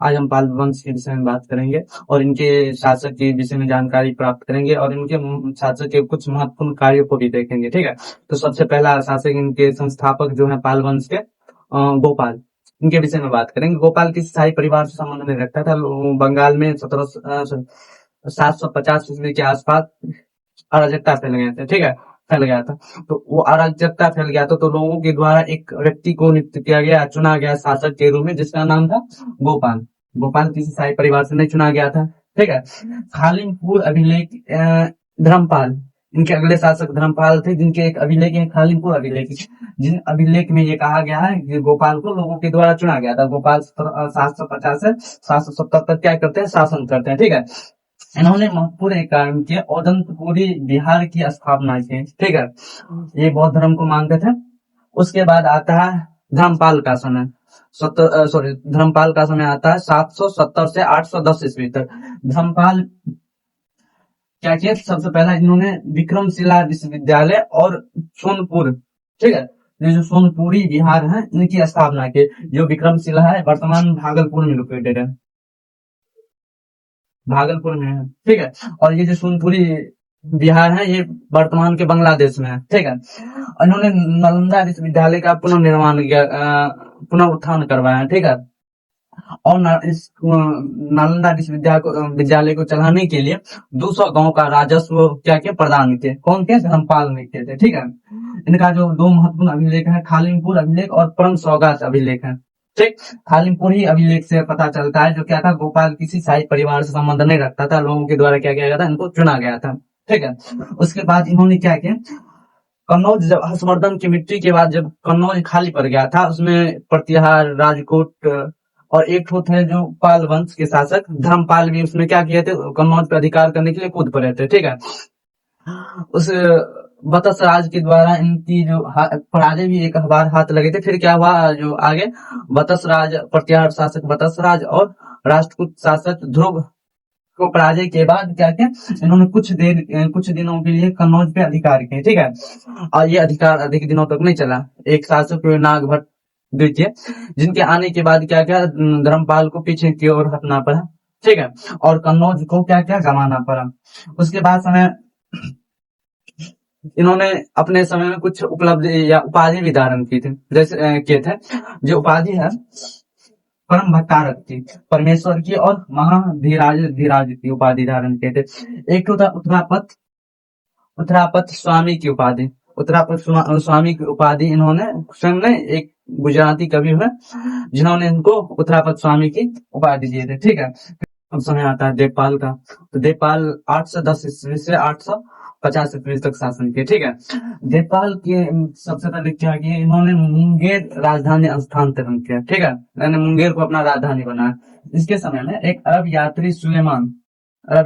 आज हम पाल वंश के विषय में बात करेंगे और इनके शासक के विषय में जानकारी प्राप्त करेंगे और इनके शासक के कुछ महत्वपूर्ण कार्यों को भी देखेंगे। ठीक है, तो सबसे पहला शासक, इनके संस्थापक जो है पाल वंश के गोपाल, इनके विषय में बात करेंगे। गोपाल किसी शाही परिवार से संबंध नहीं रखता था। बंगाल में 750 ईस्वी के आसपास अराजकता फैल गए थे। ठीक है, फैल गया था। तो वो अराजकता फैल गया था, तो लोगों के द्वारा एक व्यक्ति को नियुक्त किया गया, चुना गया शासक के रूप में, जिसका नाम था गोपाल। गोपाल किसी शाही परिवार से नहीं चुना गया था। ठीक है, खालिमपुर अभिलेख, धर्मपाल, इनके अगले शासक धर्मपाल थे, जिनके एक अभिलेख है खालिमपुर अभिलेख, जिन अभिलेख में ये कहा गया है कि गोपाल को लोगों के द्वारा चुना गया था। गोपाल 750 से 770 तक क्या करते हैं, शासन करते हैं। ठीक है, इन्होंने महत्वपूर्ण एक काम किया, औदंतपुरी बिहार की स्थापना की। ठीक है, ये बौद्ध धर्म को मानते थे। उसके बाद आता है धर्मपाल का समय। धर्मपाल का समय आता है 770 से 810 ईस्वी तक। धर्मपाल क्या किया, सबसे पहला इन्होंने विक्रमशिला विश्वविद्यालय और सोनपुर, ठीक है, ये जो सोनपुरी बिहार है, इनकी स्थापना की। जो विक्रमशिला है वर्तमान भागलपुर में लोकेटेड है, भागलपुर में है। ठीक है, और ये जो सोनपुरी बिहार है, ये वर्तमान के बांग्लादेश में है। ठीक है, इन्होंने नालंदा विश्वविद्यालय का पुनर्निर्माण किया, पुनरुत्थान करवाया। ठीक है, और इस नालंदा विश्वविद्यालय को चलाने के लिए 200 गांव का राजस्व क्या किया, प्रदान किए। कौन के, धर्मपाल ने किए थे। ठीक है, इनका जो दो महत्वपूर्ण अभिलेख है, खालिमपुर अभिलेख और परम सौगात अभिलेख है। ठीक, खालिमपुर ही अभिलेख से पता चलता है, जो क्या था, गोपाल किसी शाही परिवार से संबंध नहीं रखता था, लोगों के द्वारा क्या किया गया था, इनको चुना गया था। ठीक है, उसके बाद इन्होंने क्या किया, कन्नौज, जब हर्षवर्धन की मृत्यु के बाद जब कन्नौज खाली पड़ गया था, उसमें प्रतिहार, राजकोट और एक ठो थे जो पाल वंश के शासक धर्मपाल भी उसमें क्या किए थे, कन्नौज पे अधिकार करने के लिए कूद पड़े थे। ठीक है, उस बतस राज के द्वारा इनकी जो पराजय भी एक बार हाथ लगे थे। फिर क्या हुआ, जो आगे बतस राज, प्रतिहार शासक बतस राज और राष्ट्रकूट शासक ध्रुव को पराजय के बाद क्या किया, इन्होंने कुछ दिनों के लिए कन्नौज पे अधिकार किए। ठीक है, और ये अधिकार अधिक दिनों तक नहीं चला। एक शासक नागभट्ट द्वितीय, जिनके आने के बाद क्या क्या, धर्मपाल को पीछे की ओर हटना पड़ा। ठीक है, और कन्नौज को क्या क्या गंवाना पड़ा। उसके बाद समय इन्होंने अपने समय में कुछ उपलब्धि या उपाधि भी धारण की थी, जैसे किए थे। जो उपाधि है परम भट्टारक की, परमेश्वर की, और धीराज की उपाधि धारण किए थे। एक तो था उत्तरापत स्वामी की उपाधि। उत्तरापत स्वामी की उपाधि इन्होंने स्वयं ने, एक गुजराती कवि हुए जिन्होंने इनको उत्तरापत स्वामी की उपाधि दिए थे। ठीक है, अब समय आता है देवपाल का। तो देवपाल 810 ईस्वी से 850 ईस्वी तक शासन किए। ठीक है, देवपाल के सबसे पहले क्या किया, इन्होंने मुंगेर राजधानी स्थानांतरण किया। ठीक है, मैंने मुंगेर को अपना राजधानी बनाया। इसके समय में एक अरब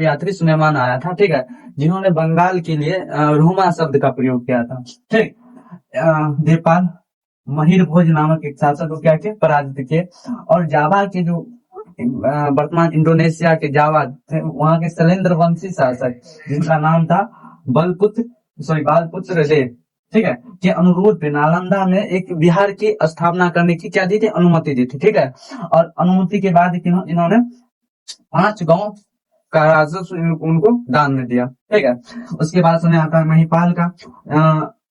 यात्री सुलेमान आया था। ठीक है, जिन्होंने बंगाल के लिए रोमा शब्द का प्रयोग किया था। ठीक, देवपाल महिर भोज नामक एक शासक को क्या किया, पराजित किए। और जावा के जो वर्तमान इंडोनेशिया के जावा थे, वहां के शैलेंद्र वंशी शासक, जिनका नाम था बालपुत्र देव, ठीक है, के अनुरोध पे नालंदा में एक बिहार की स्थापना करने की क्या दी थी, अनुमति दी थी। ठीक है, और अनुमति के बाद इन्होंने 5 गांव का राजस्व उनको दान में दिया। ठीक है, उसके बाद समय आता है महिपाल का।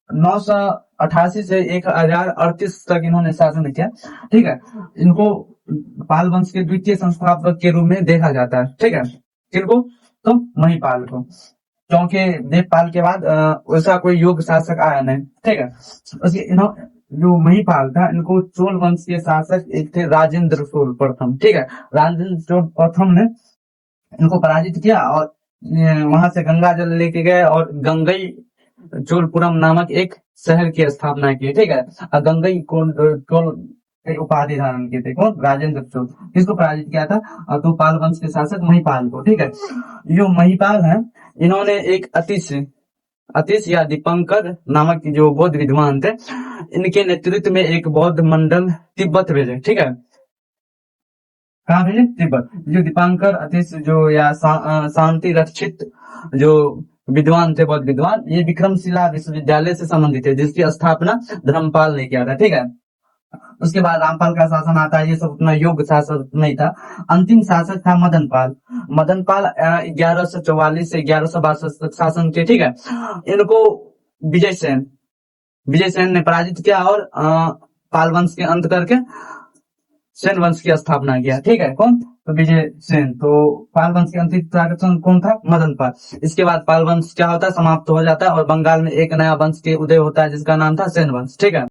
988 से 1038 तक इन्होंने शासन किया। ठीक है, इनको पाल वंश के द्वितीय संस्थापक के रूप में देखा जाता है। ठीक है, किनको, तो महिपाल को, क्योंकि देवपाल के बाद वैसा कोई योग्य शासक आया नहीं। ठीक है, उसके जो महिपाल था, इनको चोल वंश के शासक एक थे राजेंद्र चोल प्रथम। ठीक है, राजेंद्र चोल प्रथम ने इनको पराजित किया और वहां से गंगा जल लेके गए और गंगई चोलपुरम नामक एक शहर की स्थापना की। ठीक है, गंगई चोल उपाधि धारण किए थे। कौन, राजेंद्र चोल। किसको पराजित किया था, तो पाल वंश के शासक महिपाल को। ठीक है, जो महिपाल है, इन्होंने एक अतिश या दीपंकर नामक जो बौद्ध विद्वान थे, इनके नेतृत्व में एक बौद्ध मंडल तिब्बत भेजे। ठीक है, कहाँ भेजे, तिब्बत। जो दीपांकर अतिश जो या शांति रक्षित जो विद्वान थे, बौद्ध विद्वान, ये विक्रमशिला विश्वविद्यालय से संबंधित है, जिसकी स्थापना धर्मपाल ने किया था। ठीक है, उसके बाद रामपाल का शासन आता है, ये सब उतना योग्य शासक नहीं था। अंतिम शासक था मदन पाल। मदन पाल 1144 से 1162 तक शासन किए, ठीक है। इनको विजय सेन ने पराजित किया और पाल वंश के अंत करके सेन वंश की स्थापना किया, ठीक है। कौन? तो विजय सेन। तो पाल वंश के अंतिम शासक कौन था? मदन पाल। इसके बाद पाल वंश क्या होता है? समाप्त हो जाता है और बंगाल में एक नया वंश के उदय होता है जिसका नाम था सेन वंश, ठीक है।